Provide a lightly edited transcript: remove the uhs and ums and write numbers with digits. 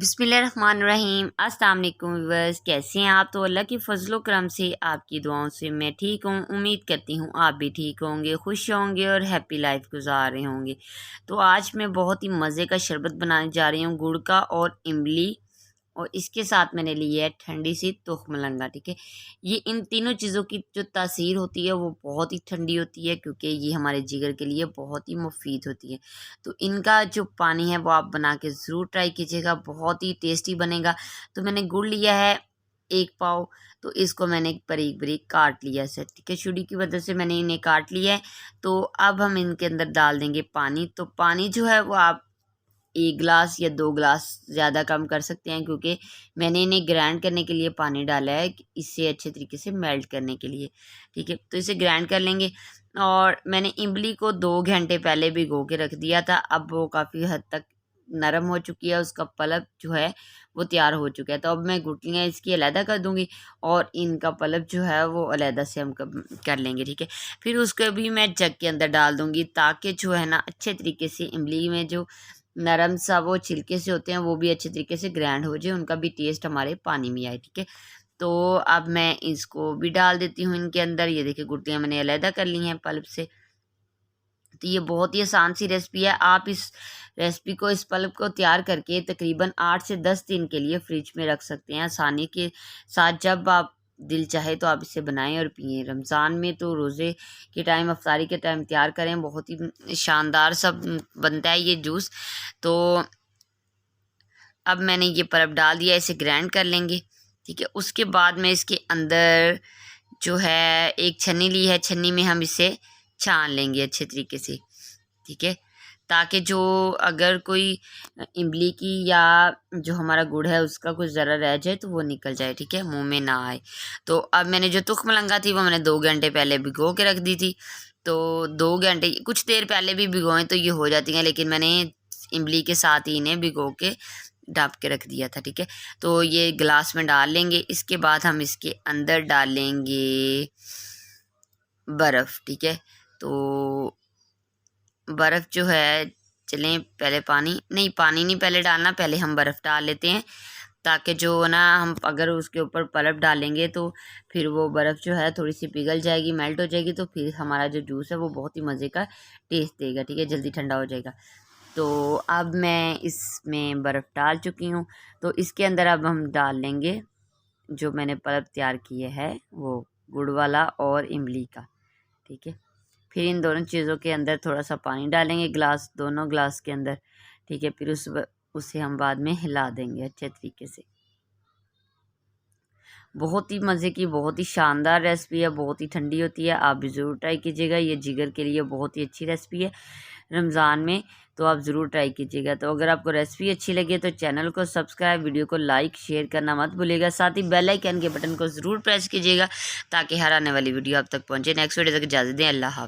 बिस्मिल्लाहिर्रहमानिर्रहीम। अस्सलाम वालेकुम व्यूअर्स, कैसे हैं आप? तो अल्लाह की फजलो करम से आपकी दुआओं से मैं ठीक हूँ। उम्मीद करती हूँ आप भी ठीक होंगे, खुश होंगे और हैप्पी लाइफ गुजार रहे होंगे। तो आज मैं बहुत ही मज़े का शरबत बनाने जा रही हूँ, गुड़ का और इमली, और इसके साथ मैंने लिया है ठंडी सी तुखमलंगा। ठीक है, ये इन तीनों चीज़ों की जो तासीर होती है वो बहुत ही ठंडी होती है, क्योंकि ये हमारे जिगर के लिए बहुत ही मुफीद होती है। तो इनका जो पानी है वो आप बना के ज़रूर ट्राई कीजिएगा, बहुत ही टेस्टी बनेगा। तो मैंने गुड़ लिया है 1 पाव, तो इसको मैंने बारीक बारीक काट लिया है। ठीक है, छुरी की मदद से मैंने इन्हें काट लिया है। तो अब हम इनके अंदर डाल देंगे पानी। तो पानी जो है वो आप 1 गिलास या 2 गिलास ज़्यादा कम कर सकते हैं, क्योंकि मैंने इन्हें ग्राइंड करने के लिए पानी डाला है, इससे अच्छे तरीके से मेल्ट करने के लिए। ठीक है, तो इसे ग्राइंड कर लेंगे। और मैंने इमली को 2 घंटे पहले भिगो के रख दिया था। अब वो काफ़ी हद तक नरम हो चुकी है, उसका पल्प जो है वो तैयार हो चुका है। तो अब मैं गुठलियाँ इसकी अलहदा कर दूंगी और इनका पल्प जो है वो अलहदा से हम कर लेंगे। ठीक है, फिर उसको भी मैं जग के अंदर डाल दूंगी, ताकि जो है ना अच्छे तरीके से इमली में जो नरम सा वो छिलके से होते हैं वो भी अच्छे तरीके से ग्राइंड हो जाए, उनका भी टेस्ट हमारे पानी में आए। ठीक है, तो अब मैं इसको भी डाल देती हूँ इनके अंदर। ये देखिए, गुठलियाँ मैंने अलहदा कर ली हैं पल्प से। तो ये बहुत ही आसान सी रेसिपी है। आप इस रेसिपी को, इस पल्प को तैयार करके तकरीबन 8 से 10 दिन के लिए फ्रिज में रख सकते हैं आसानी के साथ। जब आप दिल चाहे तो आप इसे बनाएं और पिएं। रमज़ान में तो रोज़े के टाइम, अफ्तारी के टाइम तैयार करें, बहुत ही शानदार सब बनता है ये जूस। तो अब मैंने ये पल्प डाल दिया, इसे ग्राइंड कर लेंगे। ठीक है, उसके बाद में इसके अंदर जो है एक छन्नी ली है, छन्नी में हम इसे छान लेंगे अच्छे तरीके से। ठीक है, ताकि जो अगर कोई इमली की या जो हमारा गुड़ है उसका कुछ ज़रा रह जाए तो वो निकल जाए। ठीक है, मुंह में ना आए। तो अब मैंने जो तुखमलंगा थी वो मैंने 2 घंटे पहले भिगो के रख दी थी। तो 2 घंटे, कुछ देर पहले भी भिगोएं तो ये हो जाती हैं, लेकिन मैंने इमली के साथ ही इन्हें भिगो के ढक के रख दिया था। ठीक है, तो ये गिलास में डाल लेंगे। इसके बाद हम इसके अंदर डालेंगे बर्फ़। ठीक है, तो बर्फ़ जो है, चलें पहले पानी नहीं पहले डालना, पहले हम बर्फ़ डाल लेते हैं, ताकि जो ना हम अगर उसके ऊपर पल्प डालेंगे तो फिर वो बर्फ़ जो है थोड़ी सी पिघल जाएगी, मेल्ट हो जाएगी, तो फिर हमारा जो जूस है वो बहुत ही मज़े का टेस्ट देगा। ठीक है, जल्दी ठंडा हो जाएगा। तो अब मैं इसमें बर्फ़ डाल चुकी हूँ। तो इसके अंदर अब हम डाल लेंगे जो मैंने पल्प तैयार किए है, वो गुड़ वाला और इमली का। ठीक है, फिर इन दोनों चीज़ों के अंदर थोड़ा सा पानी डालेंगे, दोनों ग्लास के अंदर। ठीक है, फिर उसे हम बाद में हिला देंगे अच्छे तरीके से। बहुत ही मज़े की, बहुत ही शानदार रेसिपी है, बहुत ही ठंडी होती है। आप भी ज़रूर ट्राई कीजिएगा, ये जिगर के लिए बहुत ही अच्छी रेसिपी है रमज़ान में। तो आप ज़रूर ट्राई कीजिएगा। तो अगर आपको रेसिपी अच्छी लगे तो चैनल को सब्सक्राइब, वीडियो को लाइक शेयर करना मत भूलिएगा। साथ ही बेल आइकन के बटन को ज़रूर प्रेस कीजिएगा, ताकि हर आने वाली वीडियो आप तक पहुँचे। नेक्स्ट वीडियो तक इजाज़त दें। अल्लाह हाफ़िज़।